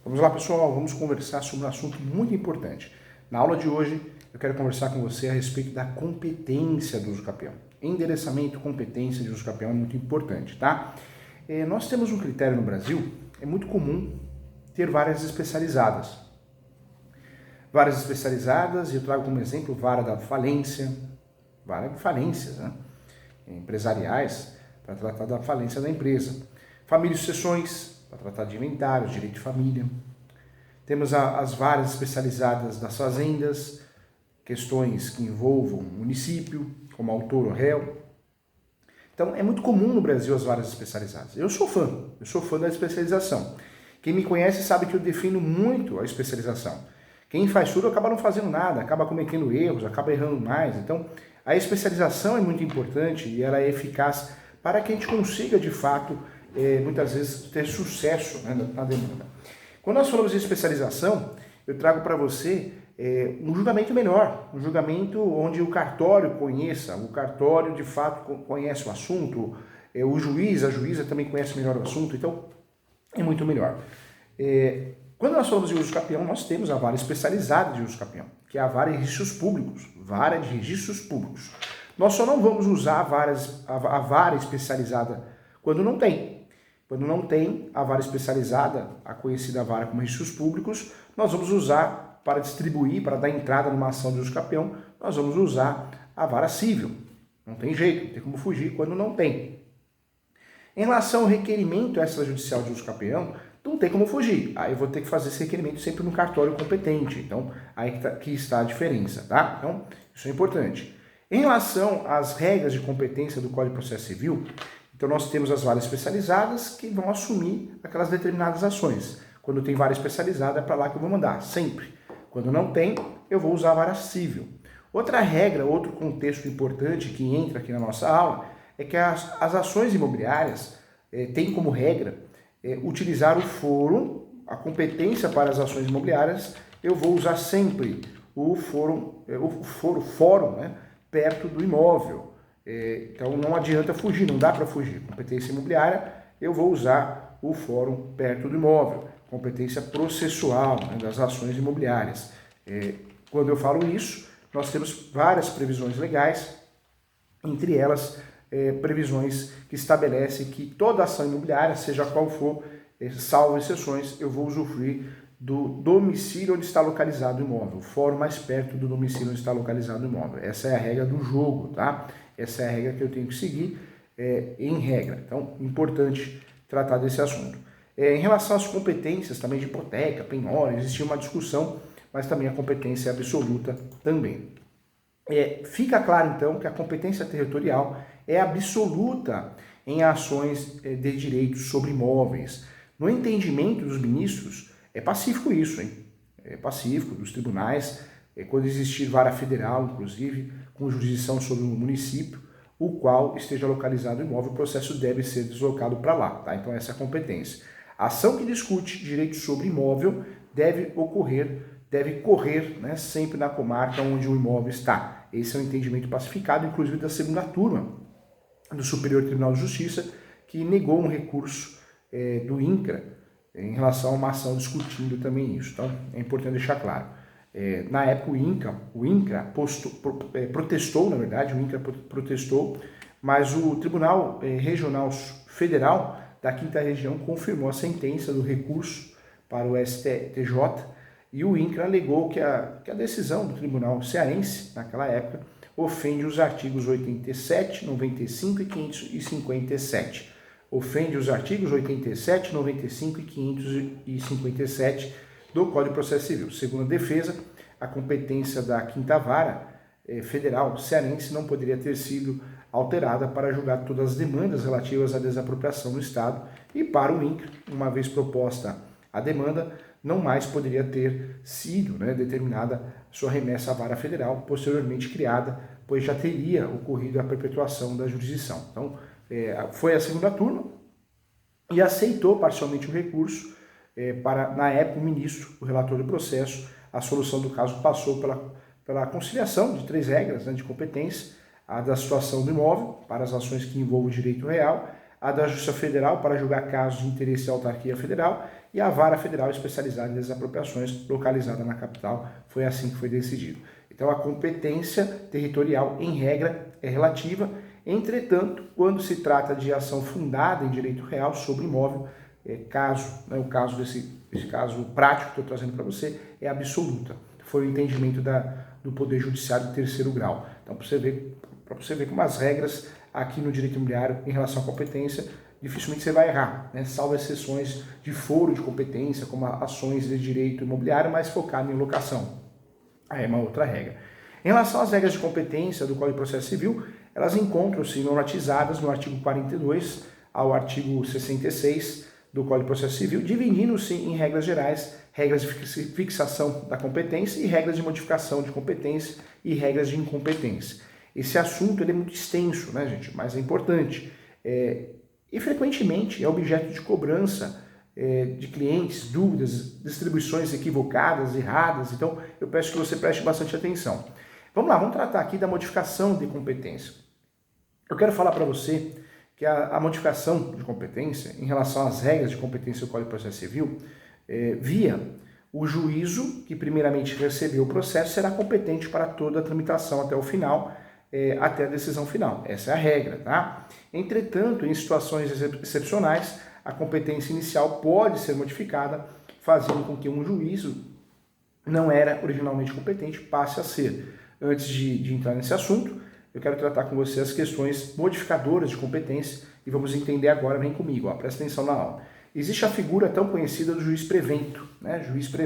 Vamos lá, pessoal, vamos conversar sobre um assunto muito importante. Na aula de hoje, eu quero conversar com você a respeito da competência do uso capião. Endereçamento, competência de uso capião é muito importante, tá? Nós temos um critério no Brasil, é muito comum ter várias especializadas. Várias especializadas, e eu trago como exemplo vara da falência, vara de falências, né? Empresariais, para tratar da falência da empresa. Família e sucessões, para tratar de inventários, direito de família. Temos as varas especializadas das fazendas, questões que envolvam o município, como autor ou réu. Então, é muito comum no Brasil as varas especializadas. Eu sou fã da especialização. Quem me conhece sabe que eu defino muito a especialização. Quem faz tudo acaba não fazendo nada, acaba cometendo erros, acaba errando mais. Então, a especialização é muito importante e ela é eficaz para que a gente consiga, de fato, muitas vezes ter sucesso, né, na demanda. Quando nós falamos de especialização, eu trago para você um julgamento melhor, um julgamento onde o cartório conheça, o cartório de fato conhece o assunto, o juiz, a juíza também conhece melhor o assunto, então é muito melhor. Quando nós falamos de uso capião, nós temos a vara especializada de uso capião, que é a vara de registros públicos, vara de registros públicos. Nós só não vamos usar a vara especializada quando não tem. Quando não tem a vara especializada, a conhecida vara como registros públicos, nós vamos usar para distribuir, para dar entrada numa ação de uso capião, nós vamos usar a vara civil. Não tem jeito, não tem como fugir quando não tem. Em relação ao requerimento extrajudicial de uso capião, não tem como fugir. Aí eu vou ter que fazer esse requerimento sempre no cartório competente. Então, aí que está a diferença, tá? Então, isso é importante. Em relação às regras de competência do Código de Processo Civil, então nós temos as varas especializadas que vão assumir aquelas determinadas ações. Quando tem vara especializada, é para lá que eu vou mandar, sempre. Quando não tem, eu vou usar a vara civil. Outra regra, outro contexto importante que entra aqui na nossa aula, é que as ações imobiliárias têm como regra utilizar o fórum, a competência para as ações imobiliárias, eu vou usar sempre o fórum, né, perto do imóvel. Então não adianta fugir, não dá para fugir. Competência imobiliária, eu vou usar o fórum perto do imóvel. Competência processual, né, das ações imobiliárias. Quando eu falo isso, nós temos várias previsões legais, entre elas previsões que estabelecem que toda ação imobiliária, seja qual for, salvo exceções, eu vou usufruir do domicílio onde está localizado o imóvel, o fórum mais perto do domicílio onde está localizado o imóvel. Essa é a regra do jogo, tá? Essa é a regra que eu tenho que seguir em regra. Então, importante tratar desse assunto. Em relação às competências também de hipoteca, penhora, existia uma discussão, mas também a competência é absoluta também. Fica claro, então, que a competência territorial é absoluta em ações de direitos sobre imóveis. No entendimento dos ministros, é pacífico isso, hein? É pacífico dos tribunais, quando existir vara federal, inclusive, com jurisdição sobre o município, o qual esteja localizado o imóvel, o processo deve ser deslocado para lá, tá? Então essa é a competência. A ação que discute direitos sobre imóvel deve correr, né, sempre na comarca onde o imóvel está. Esse é um entendimento pacificado, inclusive da segunda turma do Superior Tribunal de Justiça, que negou um recurso do INCRA em relação a uma ação discutindo também isso. Então, é importante deixar claro. Na época, o INCRA protestou, na verdade, o INCRA protestou, mas o Tribunal Regional Federal da 5ª Região confirmou a sentença do recurso para o STJ e o INCRA alegou que a decisão do Tribunal Cearense, naquela época, ofende os artigos 87, 95 e 557. Ofende os artigos 87, 95 e 557 do Código de Processo Civil. Segundo a defesa, a competência da 5ª Vara Federal cearense não poderia ter sido alterada para julgar todas as demandas relativas à desapropriação no Estado e para o INCRA, uma vez proposta a demanda, não mais poderia ter sido, né, determinada sua remessa à vara federal, posteriormente criada, pois já teria ocorrido a perpetuação da jurisdição. Então, foi a segunda turma e aceitou parcialmente o recurso para, na época, o ministro, o relator do processo. A solução do caso passou pela conciliação de 3 regras, né, de competência: a da situação do imóvel, para as ações que envolvam o direito real, a da Justiça Federal, para julgar casos de interesse da autarquia federal, e a Vara Federal Especializada em Desapropriações, localizada na capital. Foi assim que foi decidido. Então, a competência territorial, em regra, é relativa. Entretanto, quando se trata de ação fundada em direito real sobre imóvel, o caso desse caso prático que estou trazendo para você, é absoluta. Foi o entendimento do Poder Judiciário de terceiro grau. Então, para você ver como as regras aqui no direito imobiliário em relação à competência, dificilmente você vai errar, né? Salvo exceções de foro de competência, como ações de direito imobiliário, mais focado em locação. Aí é uma outra regra. Em relação às regras de competência do Código de Processo Civil, elas encontram-se normatizadas no artigo 42 ao artigo 66 do Código de Processo Civil, dividindo-se em regras gerais, regras de fixação da competência e regras de modificação de competência e regras de incompetência. Esse assunto ele é muito extenso, né, gente? Mas é importante. E frequentemente é objeto de cobrança de clientes, dúvidas, distribuições equivocadas, erradas. Então, eu peço que você preste bastante atenção. Vamos lá, vamos tratar aqui da modificação de competência. Eu quero falar para você que a modificação de competência, em relação às regras de competência do Código de Processo Civil, via o juízo que primeiramente recebeu o processo será competente para toda a tramitação até o final, até a decisão final. Essa é a regra, tá? Entretanto, em situações excepcionais, a competência inicial pode ser modificada, fazendo com que um juízo não era originalmente competente passe a ser. Antes de entrar nesse assunto, eu quero tratar com você as questões modificadoras de competência e vamos entender agora, vem comigo, presta atenção na aula. Existe a figura tão conhecida do juiz prevento, né? Juiz prevento.